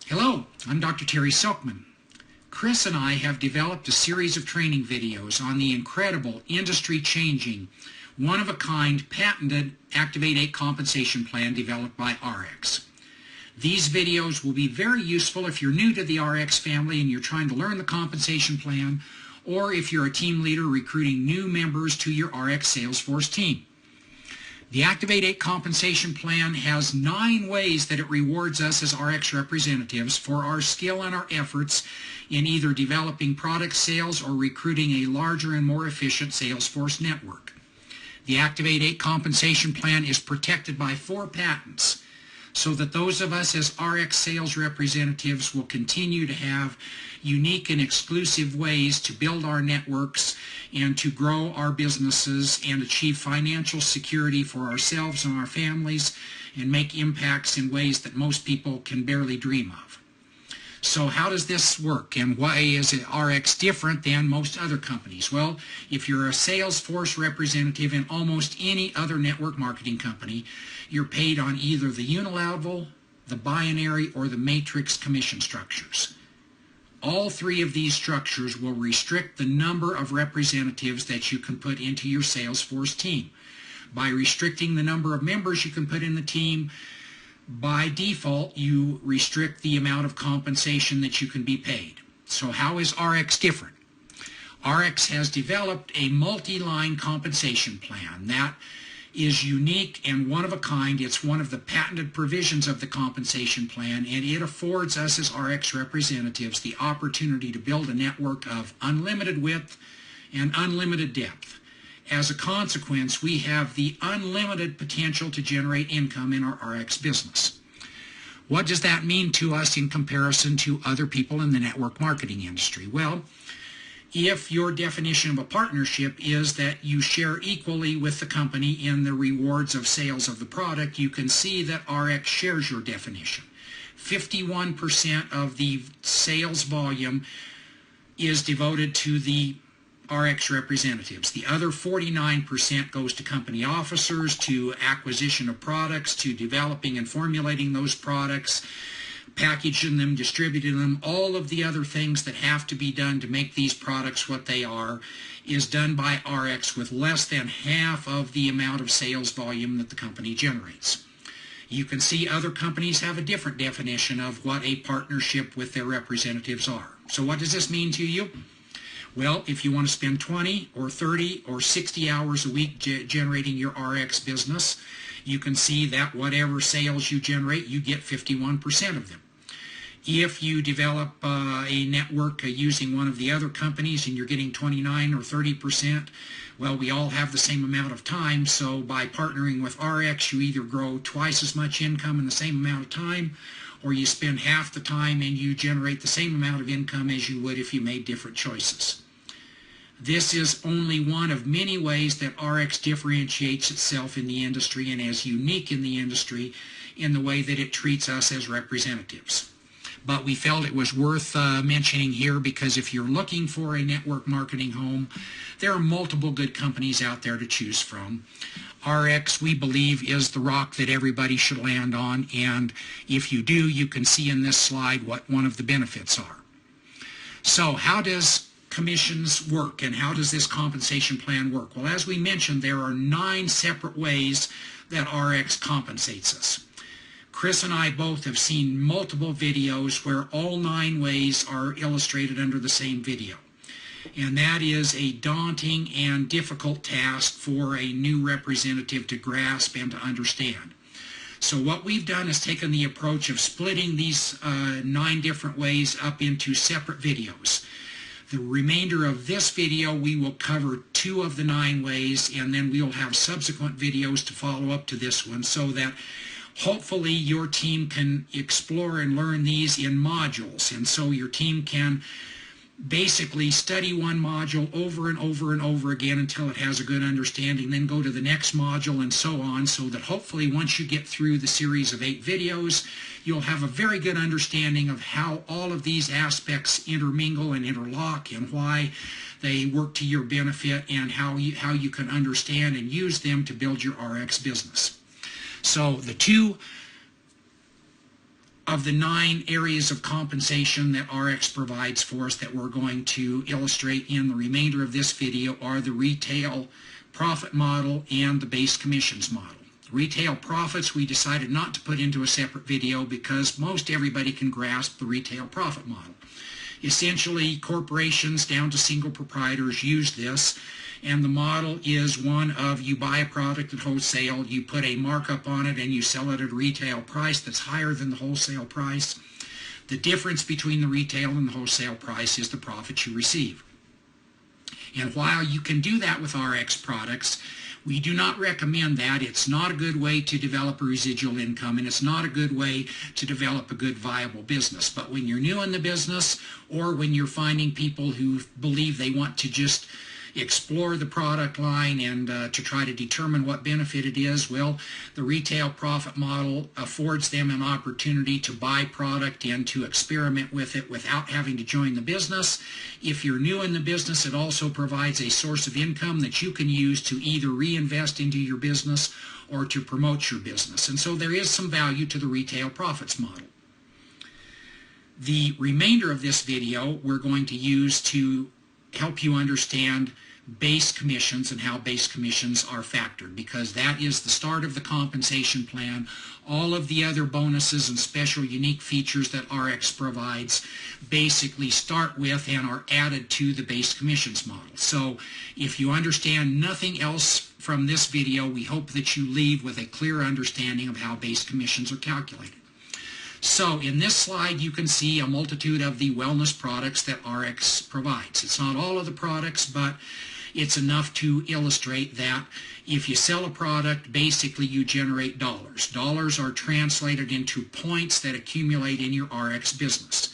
Hello, I'm Dr. Terry Silkman. Chris and I have developed a series of training videos on the incredible, industry-changing, one-of-a-kind, patented Activate 8 compensation plan developed by ARIIX. These videos will be very useful if you're new to the ARIIX family and you're trying to learn the compensation plan, or if you're a team leader recruiting new members to your ARIIX Salesforce team. The Activate 8 compensation plan has 9 ways that it rewards us as ARIIX representatives for our skill and our efforts in either developing product sales or recruiting a larger and more efficient Salesforce network. The Activate 8 compensation plan is protected by 4 patents, so that those of us as ARIIX sales representatives will continue to have unique and exclusive ways to build our networks and to grow our businesses and achieve financial security for ourselves and our families and make impacts in ways that most people can barely dream of. So how does this work, and why is ARIIX different than most other companies? Well, if you're a Salesforce representative in almost any other network marketing company, you're paid on either the unilateral, the binary, or the matrix commission structures. All 3 of these structures will restrict the number of representatives that you can put into your Salesforce team. By restricting the number of members you can put in the team, by default, you restrict the amount of compensation that you can be paid. So how is ARIIX different? ARIIX has developed a multi-line compensation plan that is unique and one of a kind. It's one of the patented provisions of the compensation plan, and it affords us as ARIIX representatives the opportunity to build a network of unlimited width and unlimited depth. As a consequence, we have the unlimited potential to generate income in our ARIIX business. What does that mean to us in comparison to other people in the network marketing industry? Well, if your definition of a partnership is that you share equally with the company in the rewards of sales of the product, you can see that ARIIX shares your definition. 51% of the sales volume is devoted to the ARIIX representatives. The other 49% goes to company officers, to acquisition of products, to developing and formulating those products, packaging them, distributing them. All of the other things that have to be done to make these products what they are is done by ARIIX with less than half of the amount of sales volume that the company generates. You can see other companies have a different definition of what a partnership with their representatives are. So what does this mean to you? Well, if you want to spend 20 or 30 or 60 hours a week generating your ARIIX business, you can see that whatever sales you generate, you get 51% of them. If you develop a network using one of the other companies and you're getting 29 or 30%, well, we all have the same amount of time, so by partnering with ARIIX, you either grow twice as much income in the same amount of time, or you spend half the time and you generate the same amount of income as you would if you made different choices. This is only one of many ways that ARIIX differentiates itself in the industry and is unique in the industry in the way that it treats us as representatives. But we felt it was worth mentioning here because if you're looking for a network marketing home, there are multiple good companies out there to choose from. ARIIX, we believe, is the rock that everybody should land on, and if you do, you can see in this slide what one of the benefits are. So how does commissions work, and how does this compensation plan work? Well, as we mentioned, there are 9 separate ways that ARIIX compensates us. Chris and I both have seen multiple videos where all 9 ways are illustrated under the same video. And that is a daunting and difficult task for a new representative to grasp and to understand. So what we've done is taken the approach of splitting these 9 different ways up into separate videos. The remainder of this video, we will cover 2 of the 9 ways, and then we'll have subsequent videos to follow up to this one so that hopefully your team can explore and learn these in modules. And so your team can basically study one module over and over and over again until it has a good understanding, then go to the next module and so on, so that hopefully once you get through the series of 8 videos, you'll have a very good understanding of how all of these aspects intermingle and interlock and why they work to your benefit and how you can understand and use them to build your ARIIX business. So the 2 of the 9 areas of compensation that ARIIX provides for us that we're going to illustrate in the remainder of this video are the retail profit model and the base commissions model. Retail profits we decided not to put into a separate video because most everybody can grasp the retail profit model. Essentially, corporations down to single proprietors use this, and the model is one of you buy a product at wholesale, you put a markup on it, and you sell it at a retail price that's higher than the wholesale price. The difference between the retail and the wholesale price is the profit you receive. And while you can do that with ARIIX products, we do not recommend that. It's not a good way to develop a residual income, and it's not a good way to develop a good viable business. But when you're new in the business, or when you're finding people who believe they want to just explore the product line and to try to determine what benefit it is, well, the retail profit model affords them an opportunity to buy product and to experiment with it without having to join the business. If you're new in the business, it also provides a source of income that you can use to either reinvest into your business or to promote your business. And so there is some value to the retail profits model. The remainder of this video we're going to use to help you understand base commissions and how base commissions are factored, because that is the start of the compensation plan. All of the other bonuses and special unique features that ARIIX provides basically start with and are added to the base commissions model. So if you understand nothing else from this video, we hope that you leave with a clear understanding of how base commissions are calculated. So in this slide you can see a multitude of the wellness products that ARIIX provides. It's not all of the products, but it's enough to illustrate that if you sell a product, basically you generate dollars. Dollars are translated into points that accumulate in your ARIIX business.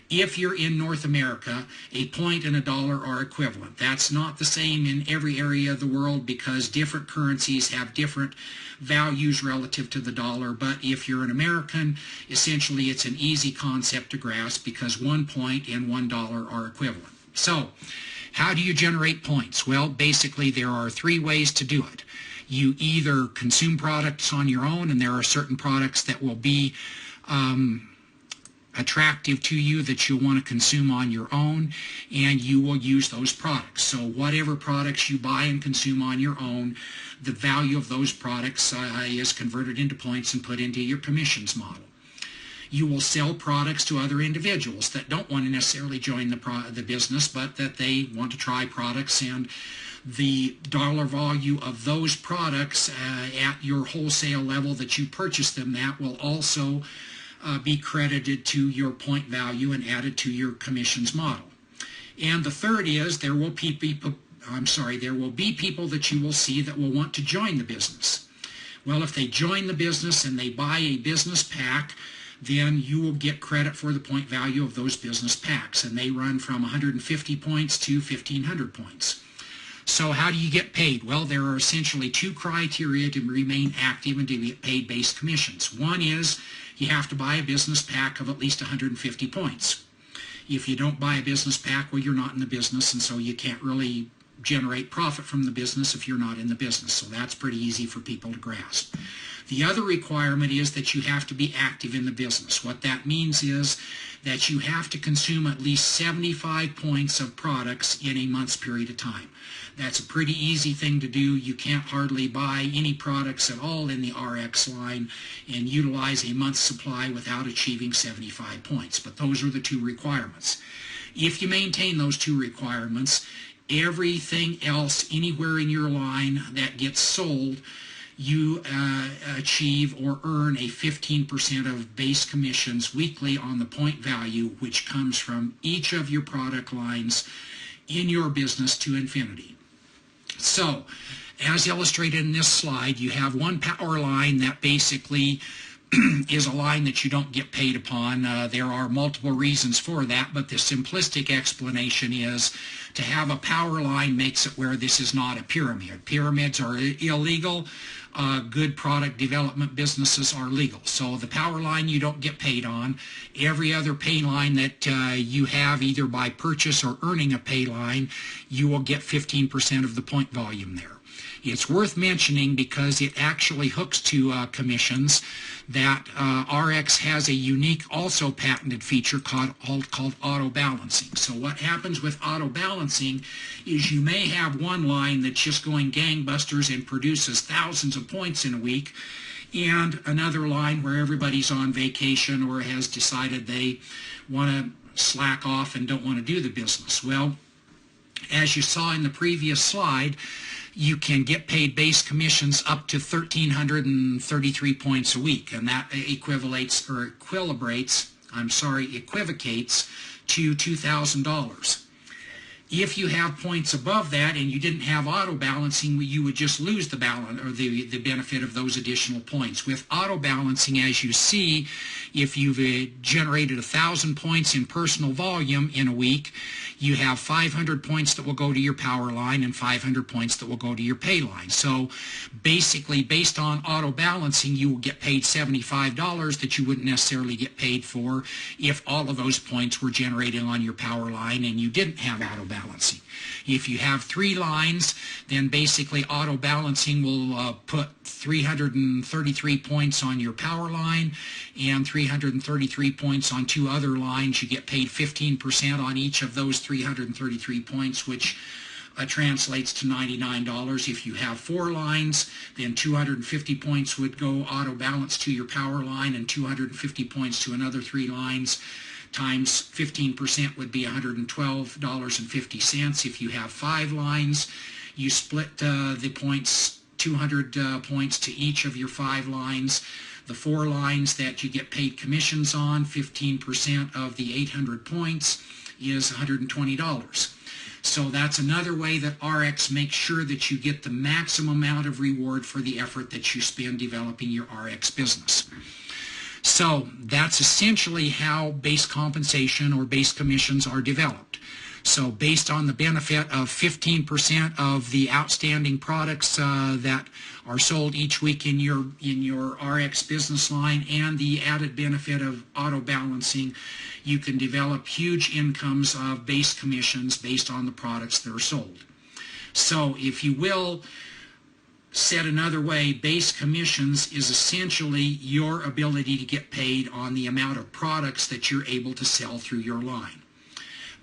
If you're in North America, a point and a dollar are equivalent. That's not the same in every area of the world because different currencies have different values relative to the dollar. But if you're an American, essentially it's an easy concept to grasp because 1 point and $1 are equivalent. So, how do you generate points? Well, basically there are 3 ways to do it. You either consume products on your own, and there are certain products that will be attractive to you that you'll want to consume on your own, and you will use those products. So whatever products you buy and consume on your own, the value of those products is converted into points and put into your commissions model. You will sell products to other individuals that don't want to necessarily join the business, but that they want to try products, and the dollar value of those products at your wholesale level that you purchase them at will also be credited to your point value and added to your commissions model. And the third is there will be people that you will see that will want to join the business. Well, if they join the business and they buy a business pack, then you will get credit for the point value of those business packs, and they run from 150 points to 1,500 points. So how do you get paid? Well, there are essentially 2 criteria to remain active and to get paid base commissions. One is you have to buy a business pack of at least 150 points. If you don't buy a business pack, well, you're not in the business, and so you can't really generate profit from the business if you're not in the business. So that's pretty easy for people to grasp. The other requirement is that you have to be active in the business. What that means is that you have to consume at least 75 points of products in a month's period of time. That's a pretty easy thing to do. You can't hardly buy any products at all in the ARIIX line and utilize a month's supply without achieving 75 points. But those are the 2 requirements. If you maintain those 2 requirements, everything else anywhere in your line that gets sold, you achieve or earn a 15% of base commissions weekly on the point value, which comes from each of your product lines in your business to infinity. So, as illustrated in this slide, you have one power line that basically is a line that you don't get paid upon. There are multiple reasons for that, but the simplistic explanation is to have a power line makes it where this is not a pyramid. Pyramids are illegal. Good product development businesses are legal. So the power line you don't get paid on. Every other pay line that you have either by purchase or earning a pay line, you will get 15% of the point volume there. It's worth mentioning because it actually hooks to commissions that ARIIX has a unique, also patented feature called auto balancing. So what happens with auto balancing is you may have one line that's just going gangbusters and produces thousands of points in a week, and another line where everybody's on vacation or has decided they want to slack off and don't want to do the business. Well, as you saw in the previous slide, you can get paid base commissions up to 1,333 points a week, and that equivocates to $2,000. If you have points above that and you didn't have auto balancing, you would just lose the balance or the benefit of those additional points. With auto balancing, as you see, if you've generated 1,000 points in personal volume in a week, you have 500 points that will go to your power line and 500 points that will go to your pay line. So basically, based on auto balancing, you will get paid $75 that you wouldn't necessarily get paid for if all of those points were generated on your power line and you didn't have auto balancing. If you have 3 lines, then basically auto balancing will put 333 points on your power line and 333 points on 2 other lines. You get paid 15% on each of those 333 points, which translates to $99. If you have 4 lines, then 250 points would go auto balance to your power line and 250 points to another 3 lines. Times 15% would be $112.50. If you have 5 lines, you split the points, 200 points to each of your 5 lines. The 4 lines that you get paid commissions on, 15% of the 800 points is $120. So that's another way that ARIIX makes sure that you get the maximum amount of reward for the effort that you spend developing your ARIIX business. So that's essentially how base compensation or base commissions are developed. So based on the benefit of 15% of the outstanding products that are sold each week in your ARIIX business line and the added benefit of auto balancing, you can develop huge incomes of base commissions based on the products that are sold. So if you will, said another way, base commissions is essentially your ability to get paid on the amount of products that you're able to sell through your line.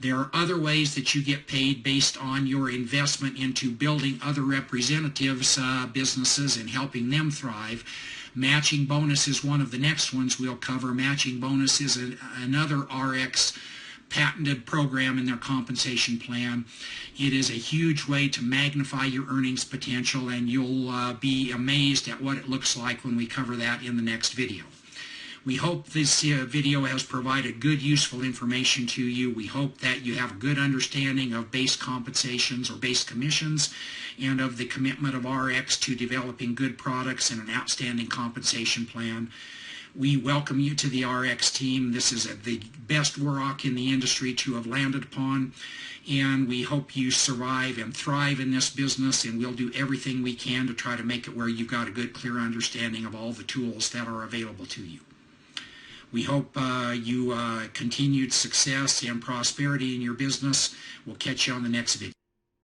There are other ways that you get paid based on your investment into building other representatives' businesses and helping them thrive. Matching bonus is one of the next ones we'll cover. Matching bonus is another ARIIX patented program in their compensation plan. It is a huge way to magnify your earnings potential, and you'll be amazed at what it looks like when we cover that in the next video. We hope this video has provided good, useful information to you. We hope that you have a good understanding of base compensations or base commissions and of the commitment of ARIIX to developing good products and an outstanding compensation plan. We welcome you to the ARIIX team. This is the best WROC in the industry to have landed upon, and we hope you survive and thrive in this business, and we'll do everything we can to try to make it where you've got a good, clear understanding of all the tools that are available to you. We hope you continued success and prosperity in your business. We'll catch you on the next video.